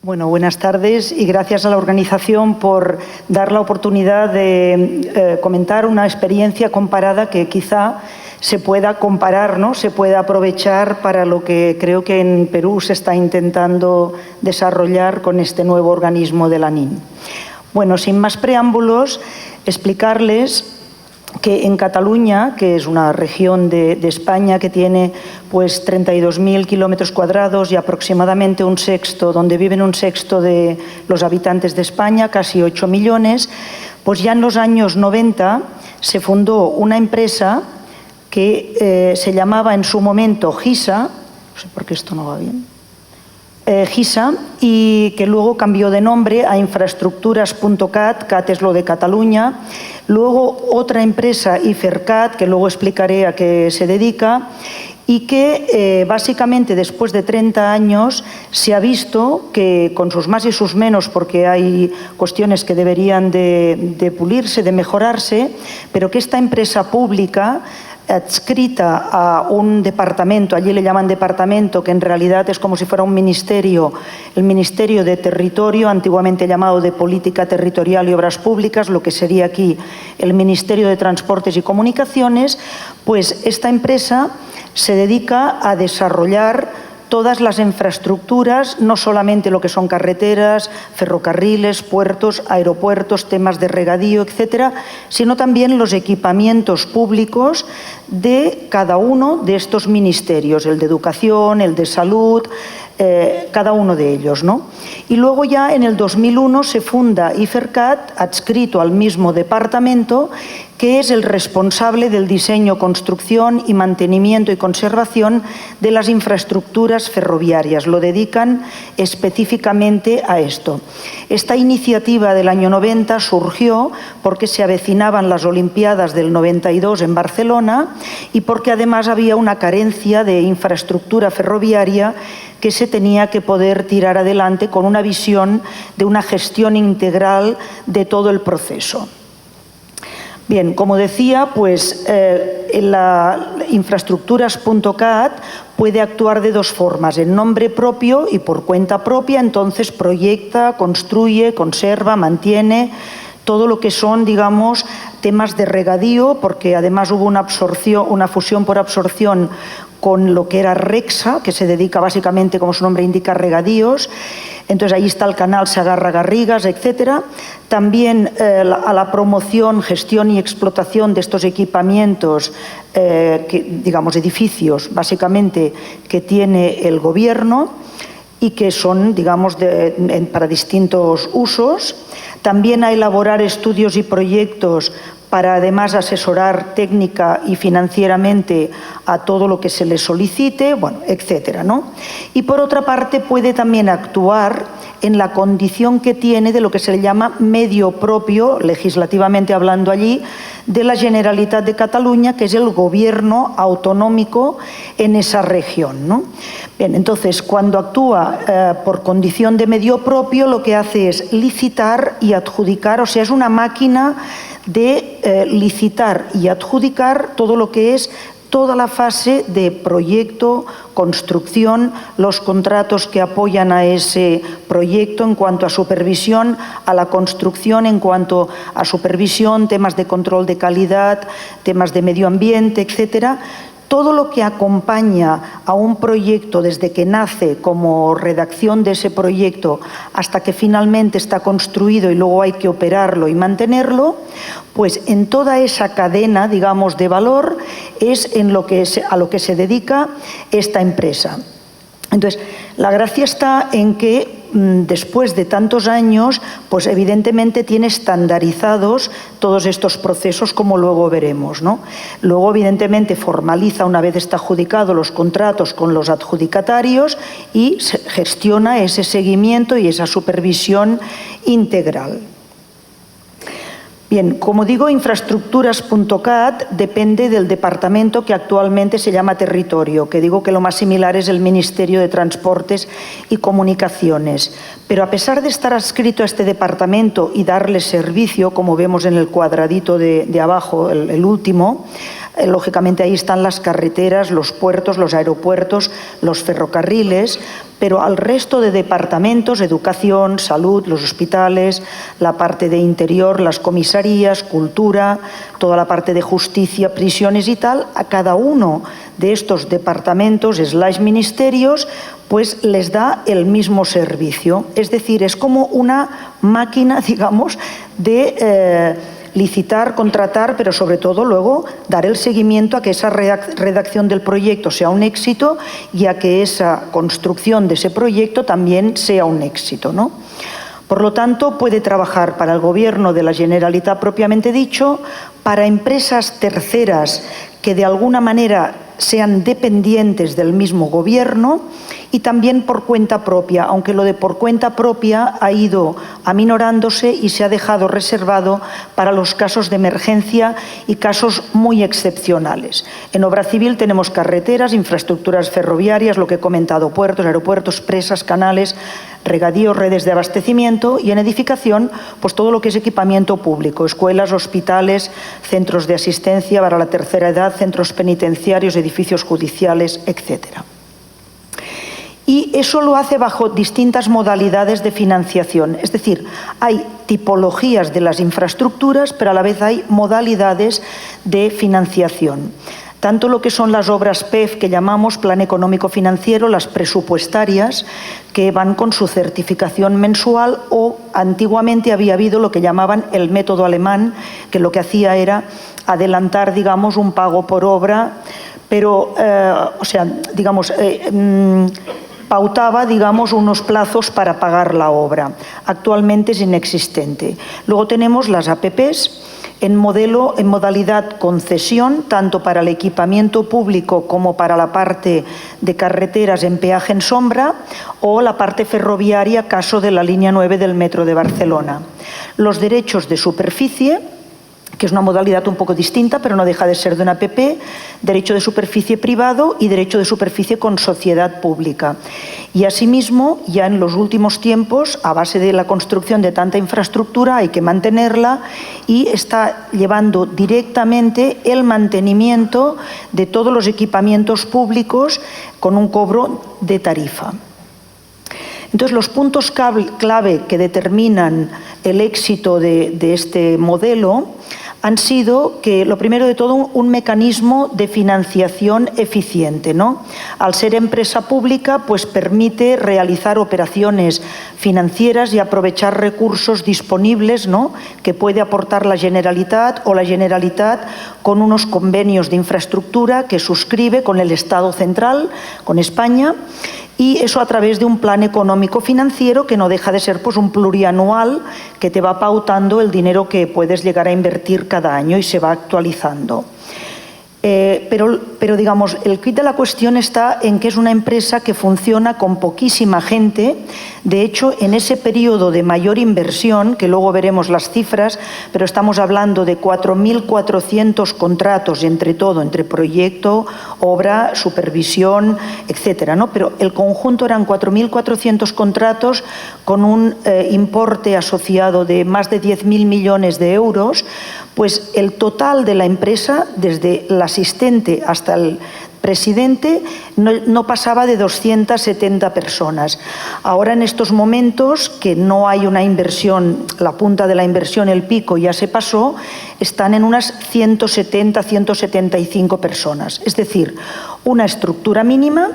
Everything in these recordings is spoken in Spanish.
Bueno, buenas tardes y gracias a la organización por dar la oportunidad de comentar una experiencia comparada que quizá se pueda comparar, ¿no? Se pueda aprovechar para lo que creo que en Perú se está intentando desarrollar con este nuevo organismo de la NIN. Bueno, sin más preámbulos, explicarles que en Cataluña, que es una región de España que tiene pues 32.000 kilómetros cuadrados y aproximadamente un sexto, donde viven un sexto de los habitantes de España, casi 8 millones, pues ya en los años 90 se fundó una empresa que se llamaba en su momento GISA, no sé por qué esto no va bien, GISA, y que luego cambió de nombre a Infraestructuras.cat, CAT es lo de Cataluña, luego otra empresa, Ifercat, que luego explicaré a qué se dedica, y que básicamente después de 30 años se ha visto que con sus más y sus menos, porque hay cuestiones que deberían de pulirse, de mejorarse, pero que esta empresa pública adscrita a un departamento, allí le llaman departamento, que en realidad es como si fuera un ministerio, el Ministerio de Territorio, antiguamente llamado de Política Territorial y Obras Públicas, lo que sería aquí el Ministerio de Transportes y Comunicaciones, pues esta empresa se dedica a desarrollar todas las infraestructuras, no solamente lo que son carreteras, ferrocarriles, puertos, aeropuertos, temas de regadío, etcétera, sino también los equipamientos públicos de cada uno de estos ministerios, el de Educación, el de Salud, cada uno de ellos, ¿no? Y luego ya en el 2001 se funda Ifercat, adscrito al mismo departamento, que es el responsable del diseño, construcción y mantenimiento y conservación de las infraestructuras ferroviarias. Lo dedican específicamente a esto. Esta iniciativa del año 90 surgió porque se avecinaban las Olimpiadas del 92 en Barcelona y porque además había una carencia de infraestructura ferroviaria que se tenía que poder tirar adelante con una visión de una gestión integral de todo el proceso. Bien, como decía, pues la Infraestructuras.cat puede actuar de dos formas, en nombre propio y por cuenta propia, entonces proyecta, construye, conserva, mantiene todo lo que son, digamos, temas de regadío, porque además hubo una fusión por absorción con lo que era Rexa, que se dedica básicamente, como su nombre indica, a regadíos. Entonces ahí está el canal Segarra-Garrigues, etcétera. También a la promoción, gestión y explotación de estos equipamientos, digamos edificios, básicamente, que tiene el gobierno y que son, digamos, para distintos usos. También a elaborar estudios y proyectos para además asesorar técnica y financieramente a todo lo que se le solicite, bueno, etcétera, ¿no? Y por otra parte puede también actuar en la condición que tiene de lo que se le llama medio propio, legislativamente hablando allí, de la Generalitat de Cataluña, que es el gobierno autonómico en esa región, ¿no? Bien, entonces, cuando actúa por condición de medio propio, lo que hace es licitar y adjudicar, o sea, es una máquina de licitar y adjudicar todo lo que es toda la fase de proyecto, construcción, los contratos que apoyan a ese proyecto en cuanto a supervisión, a la construcción en cuanto a supervisión, temas de control de calidad, temas de medio ambiente, etcétera. Todo lo que acompaña a un proyecto desde que nace como redacción de ese proyecto hasta que finalmente está construido y luego hay que operarlo y mantenerlo, pues en toda esa cadena, digamos, de valor es a lo que se dedica esta empresa. Entonces, la gracia está en que después de tantos años, pues evidentemente tiene estandarizados todos estos procesos, como luego veremos, ¿no? Luego, evidentemente, formaliza, una vez está adjudicado, los contratos con los adjudicatarios y gestiona ese seguimiento y esa supervisión integral. Bien, como digo, Infraestructuras.cat depende del departamento que actualmente se llama Territorio, que digo que lo más similar es el Ministerio de Transportes y Comunicaciones. Pero a pesar de estar adscrito a este departamento y darle servicio, como vemos en el cuadradito de abajo, el último, lógicamente ahí están las carreteras, los puertos, los aeropuertos, los ferrocarriles, pero al resto de departamentos, educación, salud, los hospitales, la parte de interior, las comisarías, cultura, toda la parte de justicia, prisiones y tal, a cada uno de estos departamentos, ministerios, pues les da el mismo servicio. Es decir, es como una máquina, digamos, de licitar, contratar, pero sobre todo luego dar el seguimiento a que esa redacción del proyecto sea un éxito y a que esa construcción de ese proyecto también sea un éxito, ¿no? Por lo tanto, puede trabajar para el Gobierno de la Generalitat propiamente dicho, para empresas terceras que de alguna manera sean dependientes del mismo Gobierno y también por cuenta propia, aunque lo de por cuenta propia ha ido aminorándose y se ha dejado reservado para los casos de emergencia y casos muy excepcionales. En obra civil tenemos carreteras, infraestructuras ferroviarias, lo que he comentado, puertos, aeropuertos, presas, canales, regadíos, redes de abastecimiento, y en edificación, pues todo lo que es equipamiento público, escuelas, hospitales, centros de asistencia para la tercera edad, centros penitenciarios, edificios judiciales, etcétera. Y eso lo hace bajo distintas modalidades de financiación. Es decir, hay tipologías de las infraestructuras, pero a la vez hay modalidades de financiación. Tanto lo que son las obras PEF, que llamamos Plan Económico Financiero, las presupuestarias, que van con su certificación mensual, o antiguamente había habido lo que llamaban el método alemán, que lo que hacía era adelantar, digamos, un pago por obra, pero, pautaba, digamos, unos plazos para pagar la obra. Actualmente es inexistente. Luego tenemos las APPs en modalidad concesión, tanto para el equipamiento público como para la parte de carreteras en peaje en sombra, o la parte ferroviaria, caso de la línea 9 del Metro de Barcelona. Los derechos de superficie, que es una modalidad un poco distinta, pero no deja de ser de una APP, derecho de superficie privado y derecho de superficie con sociedad pública. Y asimismo, ya en los últimos tiempos, a base de la construcción de tanta infraestructura, hay que mantenerla y está llevando directamente el mantenimiento de todos los equipamientos públicos con un cobro de tarifa. Entonces, los puntos clave que determinan el éxito de este modelo han sido que, lo primero de todo, un mecanismo de financiación eficiente, ¿no? Al ser empresa pública, pues permite realizar operaciones financieras y aprovechar recursos disponibles, ¿no?, que puede aportar la Generalitat, o la Generalitat con unos convenios de infraestructura que suscribe con el Estado central, con España, y eso a través de un plan económico financiero que no deja de ser, pues, un plurianual que te va pautando el dinero que puedes llegar a invertir cada año y se va actualizando. Pero digamos, el quid de la cuestión está en que es una empresa que funciona con poquísima gente. De hecho, en ese periodo de mayor inversión, que luego veremos las cifras, pero estamos hablando de 4.400 contratos entre todo, entre proyecto, obra, supervisión, etcétera, ¿no? Pero el conjunto eran 4.400 contratos con un importe asociado de más de 10.000 millones de euros, pues el total de la empresa, desde el asistente hasta el presidente, no pasaba de 270 personas. Ahora, en estos momentos, que no hay una inversión, la punta de la inversión, el pico ya se pasó, están en unas 170, 175 personas. Es decir, una estructura mínima,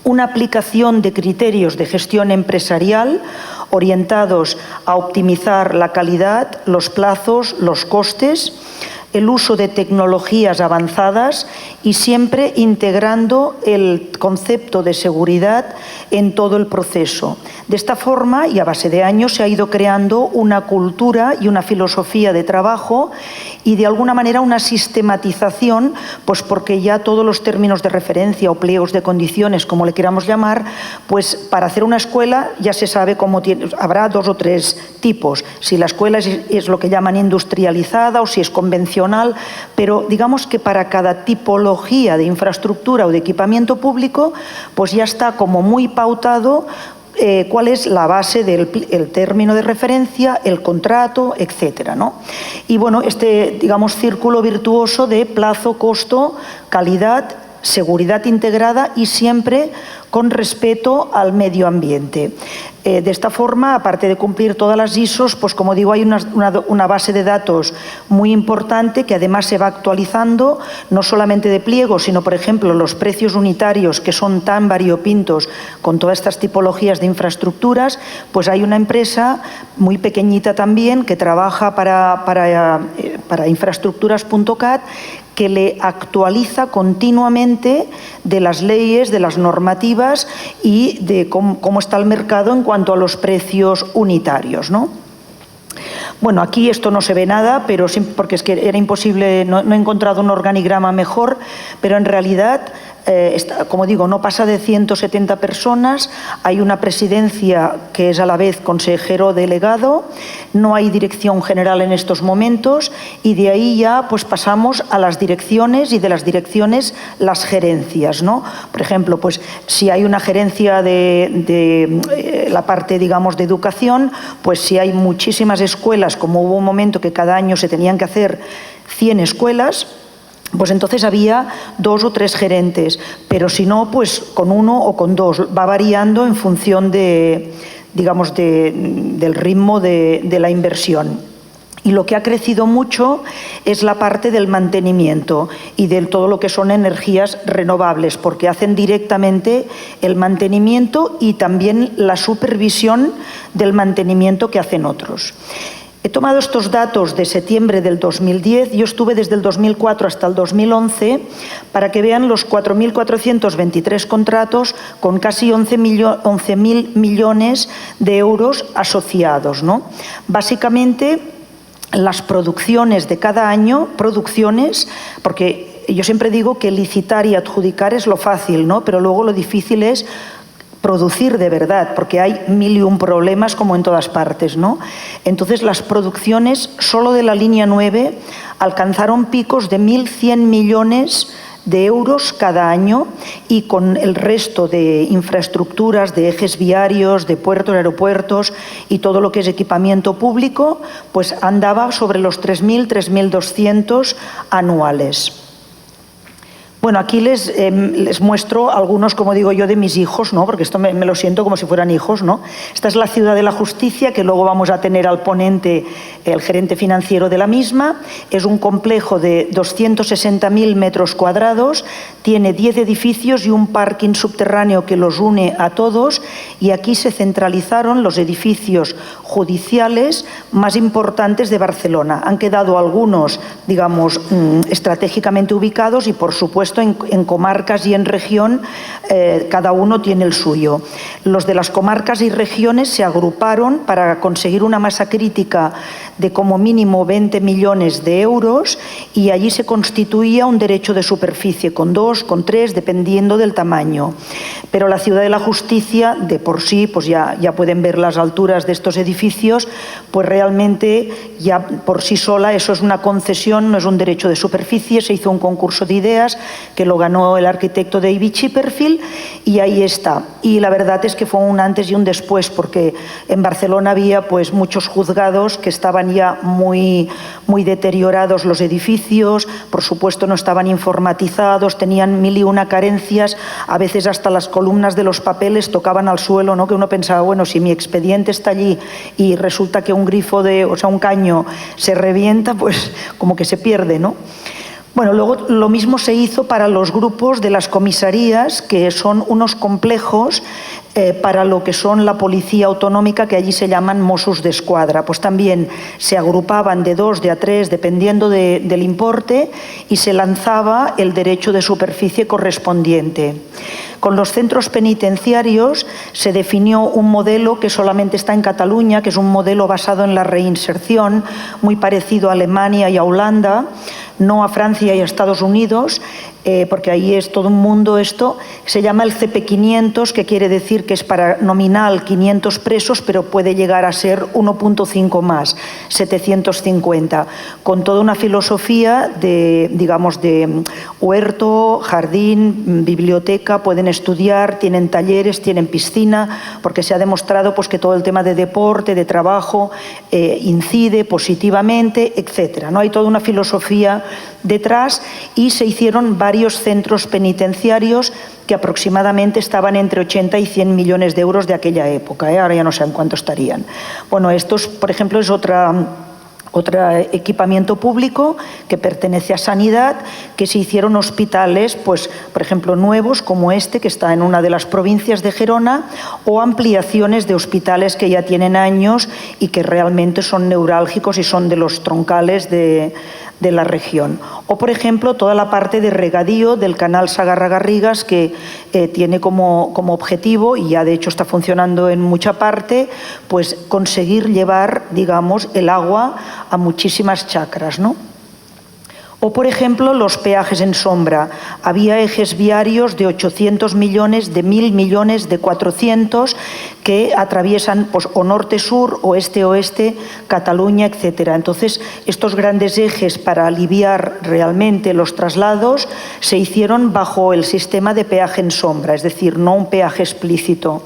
una aplicación de criterios de gestión empresarial orientados a optimizar la calidad, los plazos, los costes, el uso de tecnologías avanzadas y siempre integrando el concepto de seguridad en todo el proceso. De esta forma, y a base de años, se ha ido creando una cultura y una filosofía de trabajo y, de alguna manera, una sistematización, pues porque ya todos los términos de referencia o pliegos de condiciones, como le queramos llamar, pues para hacer una escuela ya se sabe cómo habrá 2 o 3 tipos. Si la escuela es lo que llaman industrializada o si es convencional, pero digamos que para cada tipología de infraestructura o de equipamiento público, pues ya está como muy pautado cuál es la base del término de referencia, el contrato, etcétera, ¿no? Y bueno, este, digamos, círculo virtuoso de plazo, costo, calidad seguridad integrada y siempre con respeto al medio ambiente. De esta forma, aparte de cumplir todas las ISOs, pues como digo, hay una base de datos muy importante que además se va actualizando, no solamente de pliegos, sino, por ejemplo, los precios unitarios que son tan variopintos con todas estas tipologías de infraestructuras, pues hay una empresa muy pequeñita también que trabaja para infraestructuras.cat, que le actualiza continuamente de las leyes, de las normativas y de cómo está el mercado en cuanto a los precios unitarios, ¿no? Bueno, aquí esto no se ve nada, pero porque es que era imposible, no he encontrado un organigrama mejor, pero en realidad, como digo, no pasa de 170 personas, hay una presidencia que es a la vez consejero delegado, no hay dirección general en estos momentos y de ahí ya pues pasamos a las direcciones y de las direcciones las gerencias, ¿no? Por ejemplo, pues si hay una gerencia de la parte, digamos, de educación, pues si hay muchísimas escuelas, como hubo un momento que cada año se tenían que hacer 100 escuelas, pues entonces había 2 o 3 gerentes, pero si no, pues con 1 o con 2, va variando en función de, digamos, del ritmo de la inversión. Y lo que ha crecido mucho es la parte del mantenimiento y de todo lo que son energías renovables, porque hacen directamente el mantenimiento y también la supervisión del mantenimiento que hacen otros. He tomado estos datos de septiembre del 2010, yo estuve desde el 2004 hasta el 2011, para que vean los 4.423 contratos con casi 11.000 millones de euros asociados, ¿no? Básicamente, las producciones de cada año, porque yo siempre digo que licitar y adjudicar es lo fácil, ¿no? Pero luego lo difícil es producir de verdad, porque hay 1001 problemas como en todas partes, ¿no? Entonces, las producciones solo de la línea 9 alcanzaron picos de 1.100 millones de euros cada año y con el resto de infraestructuras, de ejes viarios, de puertos, aeropuertos y todo lo que es equipamiento público, pues andaba sobre los 3.000, 3.200 anuales. Bueno, aquí les muestro algunos, como digo yo, de mis hijos, ¿no? Porque esto me lo siento como si fueran hijos, ¿no? Esta es la Ciudad de la Justicia, que luego vamos a tener al ponente, el gerente financiero de la misma. Es un complejo de 260.000 metros cuadrados, tiene 10 edificios y un parking subterráneo que los une a todos, y aquí se centralizaron los edificios judiciales más importantes de Barcelona. Han quedado algunos, digamos, estratégicamente ubicados y, por supuesto, en comarcas y en región, cada uno tiene el suyo. Los de las comarcas y regiones se agruparon para conseguir una masa crítica de como mínimo 20 millones de euros y allí se constituía un derecho de superficie con 2, con 3, dependiendo del tamaño. Pero la Ciudad de la Justicia, de por sí, pues ya pueden ver las alturas de estos edificios, pues realmente ya por sí sola eso es una concesión, no es un derecho de superficie. Se hizo un concurso de ideas que lo ganó el arquitecto David Chipperfield y ahí está. Y la verdad es que fue un antes y un después, porque en Barcelona había pues muchos juzgados que estaban ya muy deteriorados los edificios, por supuesto no estaban informatizados, tenían 1001 carencias, a veces hasta las columnas de los papeles tocaban al suelo, ¿no? Que uno pensaba, bueno, si mi expediente está allí y resulta que un grifo un caño se revienta, pues como que se pierde, ¿no? Bueno, luego lo mismo se hizo para los grupos de las comisarías, que son unos complejos para lo que son la policía autonómica, que allí se llaman Mossos d'Esquadra. Pues también se agrupaban de 2, de a 3, dependiendo del importe, y se lanzaba el derecho de superficie correspondiente. Con los centros penitenciarios se definió un modelo que solamente está en Cataluña, que es un modelo basado en la reinserción, muy parecido a Alemania y a Holanda, no a Francia y a Estados Unidos, porque ahí es todo un mundo esto. Se llama el CP500, que quiere decir que es para nominal 500 presos, pero puede llegar a ser 1.5 más, 750, con toda una filosofía de, digamos, de huerto, jardín, biblioteca, pueden estudiar, tienen talleres, tienen piscina, porque se ha demostrado pues, que todo el tema de deporte, de trabajo, incide positivamente, etcétera, ¿no? Hay toda una filosofía detrás, y se hicieron varios centros penitenciarios que aproximadamente estaban entre 80 y 100 millones de euros de aquella época, ahora ya no sé en cuánto estarían. Bueno, estos, por ejemplo, es otro equipamiento público que pertenece a Sanidad, que se hicieron hospitales, pues, por ejemplo, nuevos como este, que está en una de las provincias de Gerona, o ampliaciones de hospitales que ya tienen años y que realmente son neurálgicos y son de los troncales de la región. O, por ejemplo, toda la parte de regadío del canal Sagarra-Garrigues, que tiene como objetivo, y ya de hecho está funcionando en mucha parte, pues conseguir llevar, digamos, el agua a muchísimas chacras, ¿no? O, por ejemplo, los peajes en sombra. Había ejes viarios de 800 millones, de 1.000 millones, de 400, que atraviesan, pues, o norte-sur, oeste-oeste, Cataluña, etc. Entonces, estos grandes ejes, para aliviar realmente los traslados, se hicieron bajo el sistema de peaje en sombra, es decir, no un peaje explícito.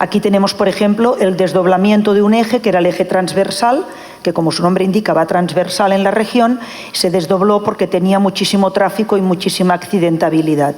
Aquí tenemos, por ejemplo, el desdoblamiento de un eje, que era el eje transversal, que, como su nombre indica, va transversal en la región, se desdobló porque tenía muchísimo tráfico y muchísima accidentabilidad.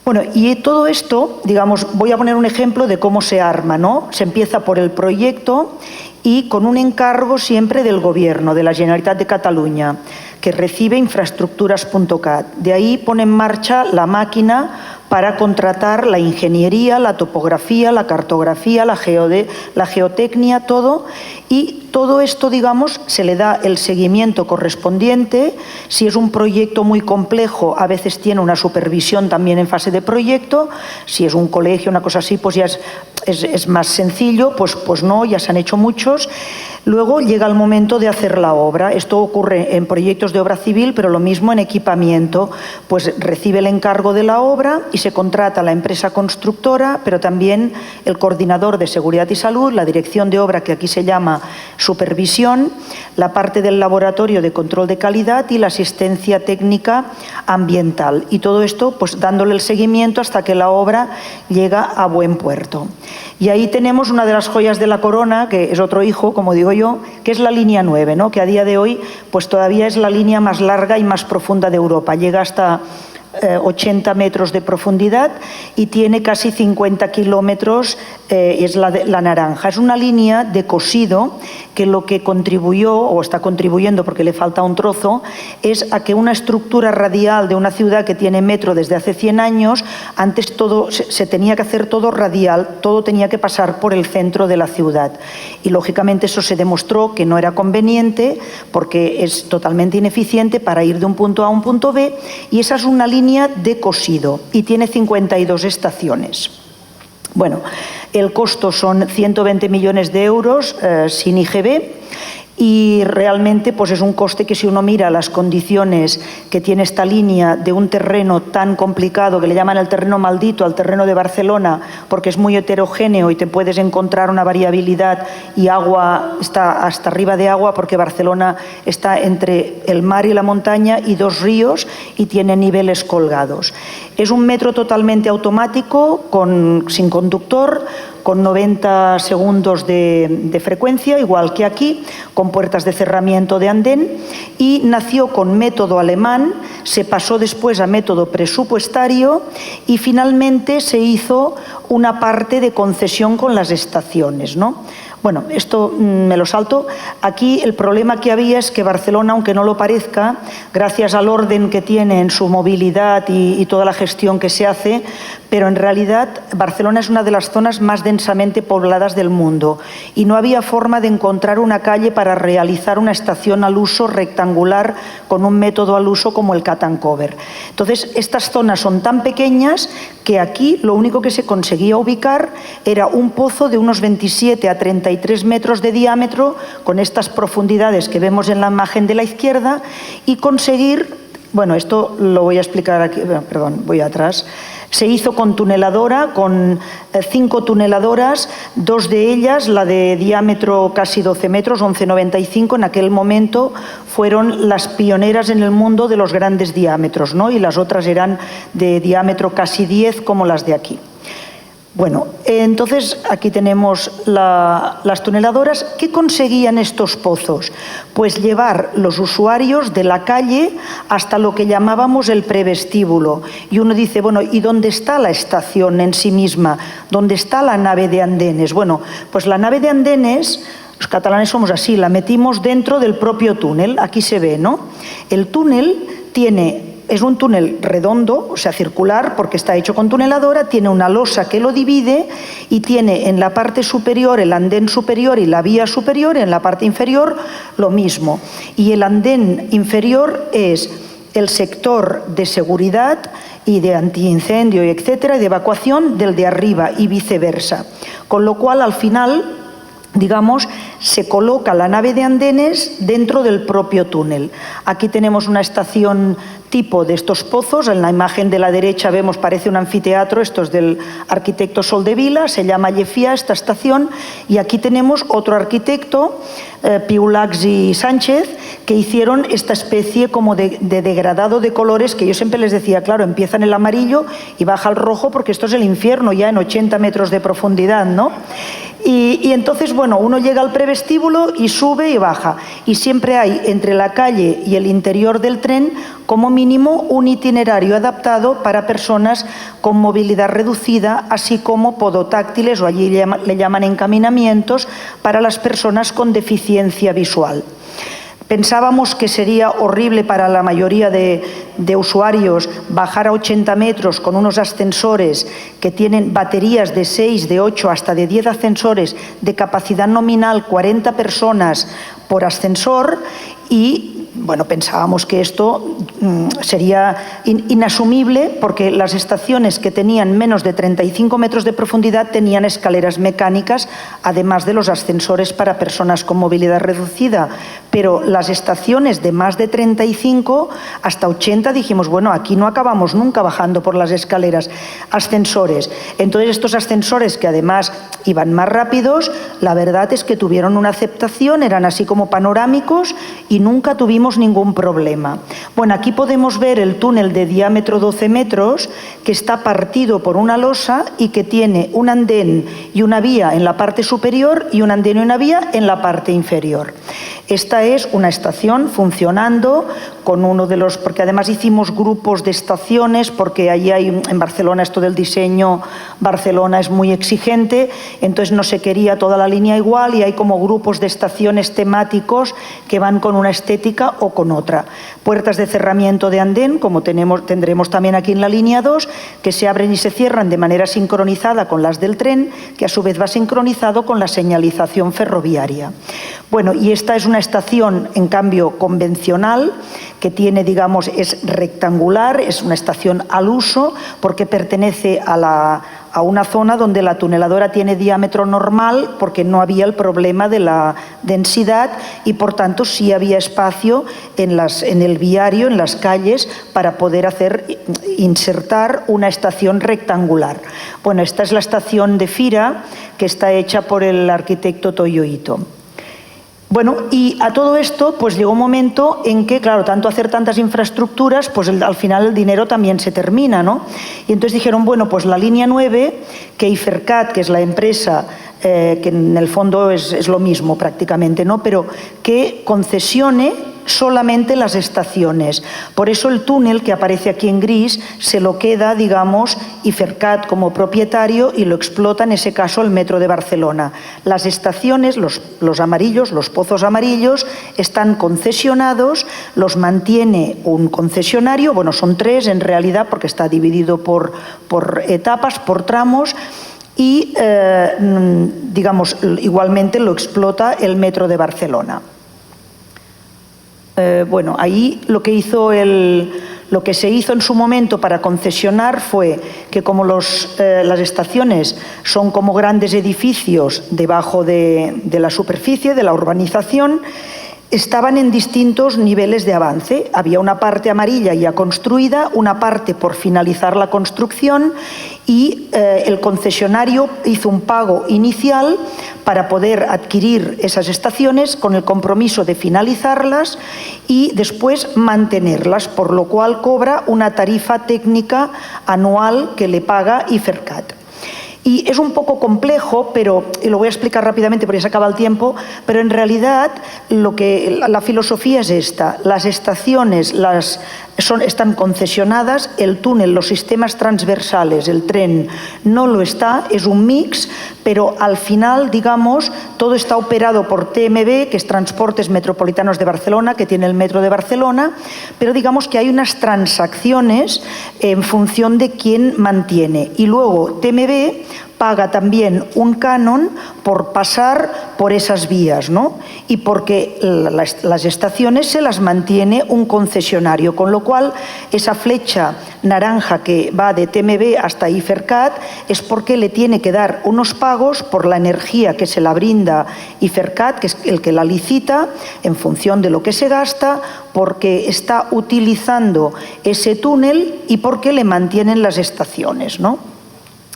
Bueno, y todo esto, digamos, voy a poner un ejemplo de cómo se arma, ¿no? Se empieza por el proyecto y con un encargo siempre del Gobierno, de la Generalitat de Cataluña, que recibe infraestructuras.cat. De ahí pone en marcha la máquina para contratar la ingeniería, la topografía, la cartografía, la geotecnia, todo. Y todo esto, digamos, se le da el seguimiento correspondiente. Si es un proyecto muy complejo, a veces tiene una supervisión también en fase de proyecto. Si es un colegio, una cosa así, pues ya es más sencillo, pues no, ya se han hecho muchos. Luego llega el momento de hacer la obra. Esto ocurre en proyectos de obra civil, pero lo mismo en equipamiento. Pues recibe el encargo de la obra y se contrata a la empresa constructora, pero también el coordinador de seguridad y salud, la dirección de obra, que aquí se llama supervisión, la parte del laboratorio de control de calidad y la asistencia técnica ambiental. Y todo esto, pues dándole el seguimiento hasta que la obra llega a buen puerto. Y ahí tenemos una de las joyas de la corona, que es otro hijo, como digo yo, que es la línea 9, ¿no? Que a día de hoy pues todavía es la línea más larga y más profunda de Europa. Llega hasta 80 metros de profundidad y tiene casi 50 kilómetros, es la naranja. Es una línea de cosido que lo que contribuyó, o está contribuyendo porque le falta un trozo, es a que una estructura radial de una ciudad que tiene metro desde hace 100 años, antes todo se tenía que hacer todo radial, todo tenía que pasar por el centro de la ciudad. Y lógicamente eso se demostró que no era conveniente porque es totalmente ineficiente para ir de un punto A a un punto B, y esa es una línea de cosido y tiene 52 estaciones. Bueno, el costo son 120 millones de euros sin IGB, y realmente pues es un coste que, si uno mira las condiciones que tiene esta línea de un terreno tan complicado, que le llaman el terreno maldito al terreno de Barcelona, porque es muy heterogéneo y te puedes encontrar una variabilidad, y agua está hasta arriba de agua porque Barcelona está entre el mar y la montaña y dos ríos y tiene niveles colgados. Es un metro totalmente automático, sin conductor, con 90 segundos de frecuencia, igual que aquí, con puertas de cerramiento de andén, y nació con método alemán, se pasó después a método presupuestario y finalmente se hizo una parte de concesión con las estaciones, ¿no? Bueno, esto me lo salto. Aquí el problema que había es que Barcelona, aunque no lo parezca, gracias al orden que tiene en su movilidad y toda la gestión que se hace, pero en realidad Barcelona es una de las zonas más densamente pobladas del mundo y no había forma de encontrar una calle para realizar una estación al uso rectangular con un método al uso como el cut and cover. Entonces, estas zonas son tan pequeñas que aquí lo único que se conseguía ubicar era un pozo de unos 27 a 33 metros de diámetro, con estas profundidades que vemos en la imagen de la izquierda, y conseguir, bueno, esto lo voy a explicar aquí, perdón, voy atrás. Se hizo con tuneladora, con 5 tuneladoras, 2 de ellas, la de diámetro casi 12 metros, 11,95, en aquel momento fueron las pioneras en el mundo de los grandes diámetros, ¿no? Y las otras eran de diámetro casi 10, como las de aquí. Bueno, entonces aquí tenemos las tuneladoras. ¿Qué conseguían estos pozos? Pues llevar los usuarios de la calle hasta lo que llamábamos el prevestíbulo. Y uno dice, bueno, ¿y dónde está la estación en sí misma? ¿Dónde está la nave de andenes? Bueno, pues la nave de andenes, los catalanes somos así, la metimos dentro del propio túnel. Aquí se ve, ¿no? El túnel es un túnel redondo, o sea, circular, porque está hecho con tuneladora, tiene una losa que lo divide y tiene en la parte superior el andén superior y la vía superior, y en la parte inferior lo mismo. Y el andén inferior es el sector de seguridad y de antiincendio, etcétera, y de evacuación del de arriba y viceversa. Con lo cual, al final, digamos, se coloca la nave de andenes dentro del propio túnel. Aquí tenemos una estación tipo de estos pozos. En la imagen de la derecha vemos, parece un anfiteatro, esto es del arquitecto Soldevila, se llama Llefià esta estación, y aquí tenemos otro arquitecto, Piulacs y Sánchez, que hicieron esta especie como de degradado de colores, que yo siempre les decía, claro, empieza en el amarillo y baja al rojo, porque esto es el infierno ya en 80 metros de profundidad, ¿no? Y entonces, bueno, uno llega al prevestíbulo y sube y baja. Y siempre hay entre la calle y el interior del tren, como mínimo, un itinerario adaptado para personas con movilidad reducida, así como podotáctiles, o allí le llaman encaminamientos, para las personas con deficiencia visual. Pensábamos que sería horrible para la mayoría de usuarios bajar a 80 metros con unos ascensores que tienen baterías de 6, de 8, hasta de 10 ascensores de capacidad nominal, 40 personas por ascensor, y bueno, pensábamos que esto sería inasumible, porque las estaciones que tenían menos de 35 metros de profundidad tenían escaleras mecánicas, además de los ascensores para personas con movilidad reducida. Pero las estaciones de más de 35 hasta 80 dijimos, bueno, aquí no acabamos nunca bajando por las escaleras. Ascensores. Entonces, estos ascensores, que además iban más rápidos, la verdad es que tuvieron una aceptación, eran así como panorámicos y nunca tuvimos ningún problema. Bueno, aquí podemos ver el túnel de diámetro 12 metros que está partido por una losa y que tiene un andén y una vía en la parte superior y un andén y una vía en la parte inferior. Esta es una estación funcionando con uno de los, porque además hicimos grupos de estaciones, porque allí hay, en Barcelona, esto del diseño, Barcelona es muy exigente, entonces no se quería toda la línea igual y hay como grupos de estaciones temáticos que van con una estética o con otra. Puertas de cerramiento de andén, como tendremos también aquí en la línea 2, que se abren y se cierran de manera sincronizada con las del tren, que a su vez va sincronizado con la señalización ferroviaria. Bueno, y esta es una estación, en cambio, convencional, que tiene, digamos, es rectangular, es una estación al uso, porque pertenece a una zona donde la tuneladora tiene diámetro normal, porque no había el problema de la densidad y, por tanto, sí había espacio en el viario, en las calles, para poder insertar una estación rectangular. Bueno, esta es la estación de Fira, que está hecha por el arquitecto Toyo Ito. Bueno, y a todo esto, pues llegó un momento en que, claro, tanto hacer tantas infraestructuras, pues al final el dinero también se termina, ¿no? Y entonces dijeron, bueno, pues la línea 9, que Ifercat, que es la empresa, que en el fondo es lo mismo prácticamente, ¿no? Pero que concesione solamente las estaciones. Por eso el túnel que aparece aquí en gris se lo queda, digamos, Ifercat como propietario y lo explota en ese caso el Metro de Barcelona. Las estaciones, los amarillos, los pozos amarillos, están concesionados, los mantiene un concesionario, bueno, son 3 en realidad porque está dividido por etapas, por tramos, y digamos, igualmente lo explota el Metro de Barcelona. Bueno, ahí lo que se hizo en su momento para concesionar fue que, como las estaciones son como grandes edificios debajo de la superficie, de la urbanización, estaban en distintos niveles de avance. Había una parte amarilla ya construida, una parte por finalizar la construcción, y el concesionario hizo un pago inicial para poder adquirir esas estaciones con el compromiso de finalizarlas y después mantenerlas, por lo cual cobra una tarifa técnica anual que le paga Ifercat. Y es un poco complejo, pero y lo voy a explicar rápidamente porque ya se acaba el tiempo, pero en realidad la filosofía es esta. Las estaciones están concesionadas, el túnel, los sistemas transversales, el tren no lo está, es un mix, pero al final, digamos, todo está operado por TMB, que es Transportes Metropolitanos de Barcelona, que tiene el Metro de Barcelona, pero digamos que hay unas transacciones en función de quién mantiene. Y luego TMB paga también un canon por pasar por esas vías, ¿no? Y porque las estaciones se las mantiene un concesionario, con lo cual esa flecha naranja que va de TMB hasta IFERCAT es porque le tiene que dar unos pagos por la energía que se la brinda IFERCAT, que es el que la licita, en función de lo que se gasta, porque está utilizando ese túnel y porque le mantienen las estaciones, ¿no?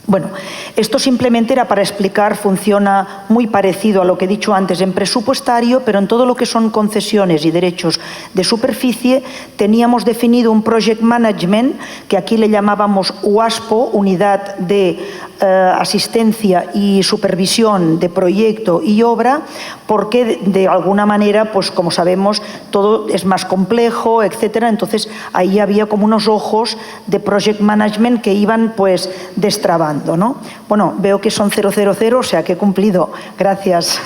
Bueno, esto simplemente era para explicar, funciona muy parecido a lo que he dicho antes en presupuestario, pero en todo lo que son concesiones y derechos de superficie teníamos definido un project management que aquí le llamábamos UASPO, Unidad de Asistencia y Supervisión de Proyecto y Obra, porque de alguna manera, pues como sabemos, todo es más complejo, etcétera. Entonces ahí había como unos ojos de project management que iban pues destrabando, ¿no? Bueno, veo que son 000, o sea que he cumplido. Gracias.